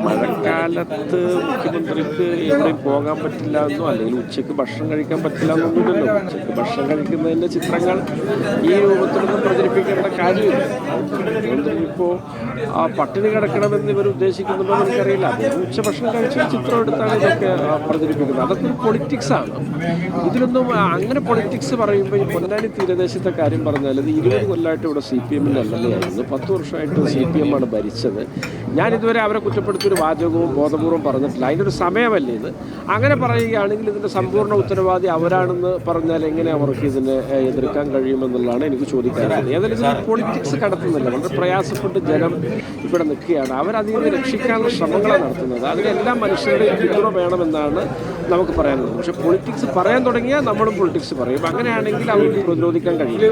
മഴക്കാലത്ത് മുഖ്യമന്ത്രിക്ക് എവിടെയും പോകാൻ പറ്റില്ല എന്നോ അല്ലെങ്കിൽ ഉച്ചയ്ക്ക് ഭക്ഷണം കഴിക്കാൻ പറ്റില്ല എന്നൊന്നുമില്ലല്ലോ. ഉച്ചയ്ക്ക് ഭക്ഷണം കഴിക്കുന്നതിൻ്റെ ചിത്രങ്ങൾ ഈ രൂപത്തിലൊന്നും പ്രചരിപ്പിക്കേണ്ട കാര്യമില്ല. മുഖ്യമന്ത്രി ഇപ്പോൾ പട്ടിണി കിടക്കണമെന്ന് ഇവർ ഉദ്ദേശിക്കുന്നുണ്ടോ എന്ന് എനിക്കറിയില്ല. അദ്ദേഹം ഉച്ചഭക്ഷണം കഴിച്ച ചിത്രം എടുത്താണ് ഇതൊക്കെ പ്രചരിപ്പിക്കുന്നത്. അതൊക്കെ ഒരു പൊളിറ്റിക്സാണ്. ഇതിലൊന്നും അങ്ങനെ പൊളിറ്റിക്സ് പറയുമ്പോൾ ഈ പൊന്നാനി തീരദേശത്തെ കാര്യം പറഞ്ഞാൽ ഇത് 20 കൊല്ലമായിട്ട് ഇവിടെ CPM MLA ആയിരുന്നു. 10 വർഷമായിട്ട് CPM ആണ് ഭരിച്ചത്. ഞാനിതുവരെ അവരെ കുറ്റപ്പെടുത്തിയൊരു വാചകവും ബോധപൂർവ്വം പറഞ്ഞിട്ടില്ല. അതിനൊരു സമയമല്ലേ ഇത്. അങ്ങനെ പറയുകയാണെങ്കിൽ ഇതിൻ്റെ സമ്പൂർണ്ണ ഉത്തരവാദി അവരാണെന്ന് പറഞ്ഞാൽ എങ്ങനെ അവർക്ക് ഇതിനെ എതിർക്കാൻ കഴിയുമെന്നുള്ളതാണ് എനിക്ക് ചോദിക്കാറുള്ളത്. ഏതായാലും ഇതിൽ പൊളിറ്റിക്സ് കടത്തുന്നില്ല. വളരെ പ്രയാസപ്പെട്ട് ജനം ഇവിടെ നിൽക്കുകയാണ്. അവരതിൽ നിന്ന് രക്ഷിക്കാനുള്ള ശ്രമങ്ങളാണ് നടത്തുന്നത്. അതിലെല്ലാം മനുഷ്യരുടെ പിന്തുണ വേണമെന്നാണ് നമുക്ക് പറയാനുള്ളത്. പക്ഷെ പൊളിറ്റിക്സ് പറയാൻ തുടങ്ങിയാൽ നമ്മളും പൊളിറ്റിക്സ് പറയും. അങ്ങനെയാണെങ്കിൽ അവർക്ക് പ്രതിരോധിക്കാൻ കഴിയില്ല.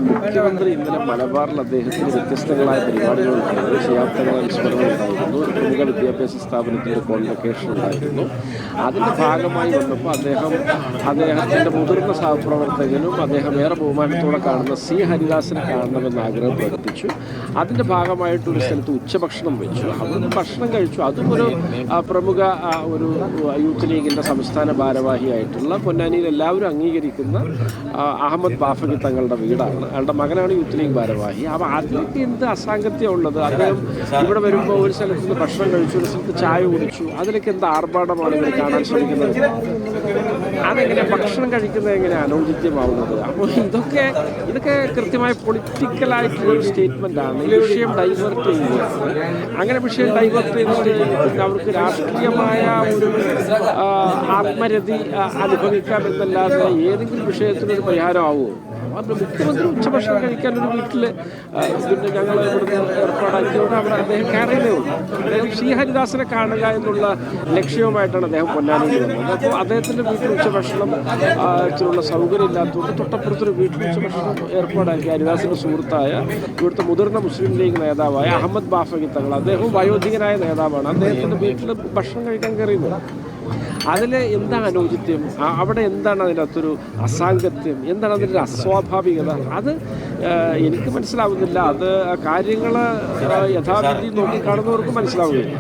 മുഖ്യമന്ത്രി ഇന്നലെ മലബാറിൽ അദ്ദേഹത്തിന് വ്യത്യസ്തങ്ങളായ പരിപാടികളുണ്ടായിരുന്നു. ശിയാബ്ദങ്ങൾ അനുസ്മരണം ഉണ്ടായിരുന്നു. ഒരു പ്രമുഖ വിദ്യാഭ്യാസ സ്ഥാപനത്തിൻ്റെ കോൺവൊക്കേഷൻ ഉണ്ടായിരുന്നു. അതിൻ്റെ ഭാഗമായി വന്നപ്പോൾ അദ്ദേഹത്തിൻ്റെ മുതിർന്ന സഹപ്രവർത്തകനും അദ്ദേഹം ഏറെ ബഹുമാനത്തോടെ കാണുന്ന C. ഹരിദാസിനെ കാണണമെന്ന് ആഗ്രഹം പ്രകടിപ്പിച്ചു. അതിൻ്റെ ഭാഗമായിട്ടൊരു സ്ഥലത്ത് ഉച്ചഭക്ഷണം വെച്ചു. അവിടുന്ന് ഭക്ഷണം കഴിച്ചു. അതും ഒരു പ്രമുഖ ഒരു യൂത്ത് ലീഗിൻ്റെ സംസ്ഥാന ഭാരവാഹിയായിട്ടുള്ള പൊന്നാനിയിൽ എല്ലാവരും അംഗീകരിക്കുന്ന അഹമ്മദ് ബാഫഖി തങ്ങളുടെ വീടാണ്. അയാളുടെ മകനാണ് യൂത്ത് ലീഗ് ഭാരവാഹി. അപ്പോൾ അതിലേക്ക് എന്ത് അസാംഗത്യം ഉള്ളത്? അദ്ദേഹം ഇവിടെ വരുമ്പോൾ ഒരു സ്ഥലത്ത് നിന്ന് ഭക്ഷണം കഴിച്ചു, ഒരു സ്ഥലത്ത് ചായ കുടിച്ചു. അതിലേക്ക് എന്ത് ആർഭാടമാണ് ഇവർ കാണാൻ ശ്രമിക്കുന്നത്? അതെങ്ങനെ ഭക്ഷണം കഴിക്കുന്നത് എങ്ങനെ അനൗചിത്യമാവുന്നത്? അപ്പോൾ ഇതൊക്കെ കൃത്യമായ പൊളിറ്റിക്കലായിട്ടുള്ളൊരു സ്റ്റേറ്റ്മെൻറ്റാണ്. ഈ വിഷയം ഡൈവേർട്ട് ചെയ്യുകയാണ്. അങ്ങനെ വിഷയം ഡൈവേർട്ട് ചെയ്തിട്ട് അവർക്ക് രാഷ്ട്രീയമായ ഒരു ആത്മരതി അനുഭവിക്കാമെന്നല്ലാതെ ഏതെങ്കിലും വിഷയത്തിനൊരു പരിഹാരമാവുമോ? മുഖ്യമന്ത്രി ഉച്ചഭക്ഷണം കഴിക്കാൻ ഒരു വീട്ടിൽ പിന്നെ ഞങ്ങൾ ഇവിടുന്ന് ഏർപ്പാടാക്കിയോടെ അവിടെ അദ്ദേഹം കയറിയതേ ഉള്ളൂ. അദ്ദേഹം C. ഹരിദാസിനെ കാണുക എന്നുള്ള ലക്ഷ്യവുമായിട്ടാണ് അദ്ദേഹം പൊന്നാനിയിൽ വന്നത്. അപ്പോൾ അദ്ദേഹത്തിൻ്റെ വീട്ടിൽ ഉച്ചഭക്ഷണം ത്തിനുള്ള സൗകര്യം ഇല്ലാത്തതുകൊണ്ട് തൊട്ടപ്പുറത്തൊരു വീട്ടിൽ ഉച്ചഭക്ഷണം ഏർപ്പാടാക്കി. ഹരിദാസിൻ്റെ സുഹൃത്തായ ഇവിടുത്തെ മുതിർന്ന മുസ്ലിം ലീഗ് നേതാവായ അഹമ്മദ് ബാഫഖി തങ്ങൾ, അദ്ദേഹവും വയോധികനായ നേതാവാണ്, അദ്ദേഹത്തിൻ്റെ വീട്ടിൽ ഭക്ഷണം കഴിക്കാൻ കയറിയത്. അതിൽ എന്താണ് അനൗചിത്യം? അവിടെ എന്താണ് അതിനകത്തൊരു അസാംഗത്യം? എന്താണ് അതിൻ്റെ അസ്വാഭാവികത? അത് എനിക്ക് മനസ്സിലാവുന്നില്ല. അത് കാര്യങ്ങൾ യഥാവിധി നോക്കിക്കാണുന്നവർക്ക് മനസ്സിലാവുകയില്ല.